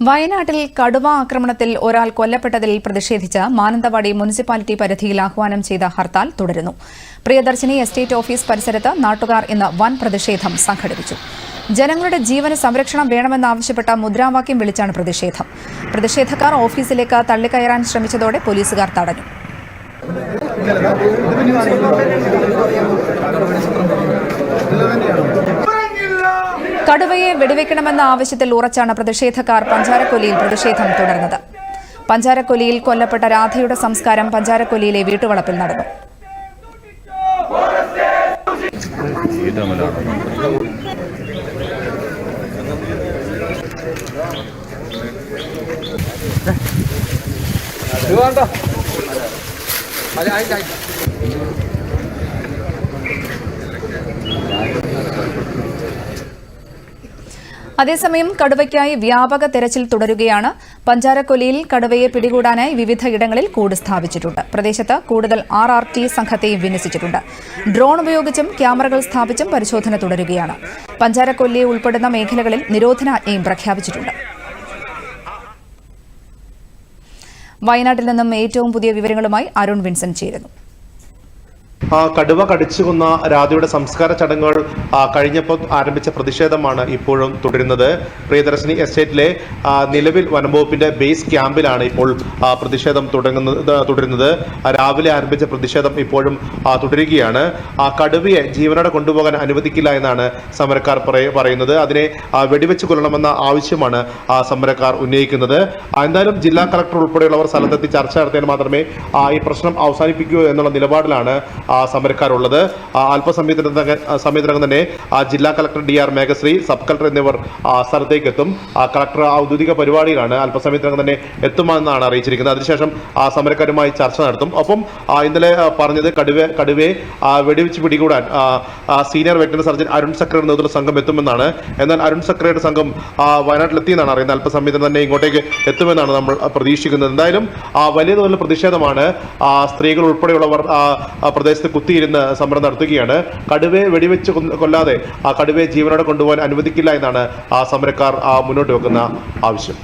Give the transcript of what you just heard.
വയനാട്ടിൽ കടുവ ആക്രമണത്തിൽ ഒരാൾ കൊല്ലപ്പെട്ടതിൽ പ്രതിഷേധിച്ച് മാനന്തവാടി മുനിസിപ്പാലിറ്റി പരിധിയിൽ ആഹ്വാനം ചെയ്ത ഹർത്താൽ തുടരുന്നു. പ്രിയദർശിനി എസ്റ്റേറ്റ് ഓഫീസ് പരിസരത്ത് നാട്ടുകാർ ഇന്ന് വൻ പ്രതിഷേധം സംഘടിപ്പിച്ചു. ജനങ്ങളുടെ ജീവന് സംരക്ഷണം വേണമെന്നാവശ്യപ്പെട്ട മുദ്രാവാക്യം വിളിച്ചാണ് പ്രതിഷേധം. പ്രതിഷേധക്കാർ ഓഫീസിലേക്ക് തള്ളിക്കയറാൻ ശ്രമിച്ചതോടെ പോലീസുകാർ തടഞ്ഞു. കടുവയെ വെടിവെക്കണമെന്ന ആവശ്യത്തിൽ ഉറച്ചാണ് പ്രതിഷേധക്കാർ പഞ്ചാരക്കൊല്ലിയിൽ പ്രതിഷേധം തുടർന്നത്. പഞ്ചാരക്കൊല്ലിയിൽ കൊല്ലപ്പെട്ട രാധയുടെ സംസ്കാരം പഞ്ചാരക്കൊല്ലിയിലെ വീട്ടുവളപ്പിൽ നടന്നു. അതേസമയം കടുവയ്ക്കായി വ്യാപക തെരച്ചിൽ തുടരുകയാണ്. പഞ്ചാരക്കൊല്ലിയിൽ കടുവയെ പിടികൂടാനായി വിവിധ ഇടങ്ങളിൽ കൂട് സ്ഥാപിച്ചിട്ടുണ്ട്. പ്രദേശത്ത് കൂടുതൽ RRT സംഘത്തെയും വിന്യസിച്ചിട്ടുണ്ട്. ഡ്രോൺ ഉപയോഗിച്ചും ക്യാമറകൾ സ്ഥാപിച്ചും പരിശോധന തുടരുകയാണ്. പഞ്ചാരക്കൊല്ലി ഉൾപ്പെടുന്ന മേഖലകളിൽ നിരോധനാജ്ഞയും പ്രഖ്യാപിച്ചിട്ടുണ്ട്. വയനാട്ടിൽ നിന്നും ഏറ്റവും പുതിയ വിവരങ്ങളുമായി അരുൺ വിൻസെന്റ് ചേരുന്നു. കടുവ കടിച്ചു കൊന്ന രാധയുടെ സംസ്കാര ചടങ്ങുകൾ കഴിഞ്ഞപ്പോൾ ആരംഭിച്ച പ്രതിഷേധമാണ് ഇപ്പോഴും തുടരുന്നത്. പ്രിയദർശിനി എസ്റ്റേറ്റിലെ നിലവിൽ വനംവകുപ്പിന്റെ ബേസ് ക്യാമ്പിലാണ് ഇപ്പോൾ പ്രതിഷേധം തുടരുന്നത്. രാവിലെ ആരംഭിച്ച പ്രതിഷേധം ഇപ്പോഴും തുടരുകയാണ്. കടുവയെ ജീവനോടെ കൊണ്ടുപോകാൻ അനുവദിക്കില്ല എന്നാണ് സമരക്കാർ പറയുന്നത്. അതിനെ വെടിവെച്ച് കൊല്ലണമെന്ന ആവശ്യമാണ് സമരക്കാർ ഉന്നയിക്കുന്നത്. എന്തായാലും ജില്ലാ കളക്ടർ ഉൾപ്പെടെയുള്ളവർ സ്ഥലത്തെത്തി ചർച്ച നടത്തിയാൽ മാത്രമേ ഈ പ്രശ്നം അവസാനിപ്പിക്കൂ എന്നുള്ള നിലപാടിലാണ് സമരക്കാരുള്ളത്. അല്പസമയത്തിനകം തന്നെ ജില്ലാ collector DR Meghashree, sub collector എന്നിവർ സ്ഥലത്തേക്ക് എത്തും. കളക്ടർ ഔദ്യോഗിക പരിപാടിയിലാണ്. അല്പസമയത്തിനകം തന്നെ എത്തുമെന്നാണ് അറിയിച്ചിരിക്കുന്നത്. അതിനുശേഷം സമരക്കാരുമായി ചർച്ച നടത്തും. ഒപ്പം ഇന്നലെ പറഞ്ഞത് കടുവയെ വെടിവെച്ച് പിടികൂടാൻ സീനിയർ വെറ്ററിനറി സർജൻ അരുൺ സക്രയുടെ നേതൃത്വ സംഘം എത്തുമെന്നാണ്. എന്നാൽ അരുൺ സക്രയുടെ സംഘം വയനാട്ടിലെത്തിയെന്നാണ് അറിയുന്നത്. അല്പസമയത്തിന് തന്നെ ഇങ്ങോട്ടേക്ക് എത്തുമെന്നാണ് നമ്മൾ പ്രതീക്ഷിക്കുന്നത്. എന്തായാലും വലിയ തോതിലുള്ള പ്രതിഷേധമാണ്. സ്ത്രീകൾ ഉൾപ്പെടെയുള്ളവർ പ്രദേശത്ത് കുത്തിയിരുന്ന് സമരം നടത്തുകയാണ്. കടുവയെ വെടിവെച്ച് കൊല്ലാതെ കടുവയെ ജീവനോടെ കൊണ്ടുപോകാൻ അനുവദിക്കില്ല എന്നാണ് സമരക്കാർ മുന്നോട്ട് വെക്കുന്ന ആവശ്യം.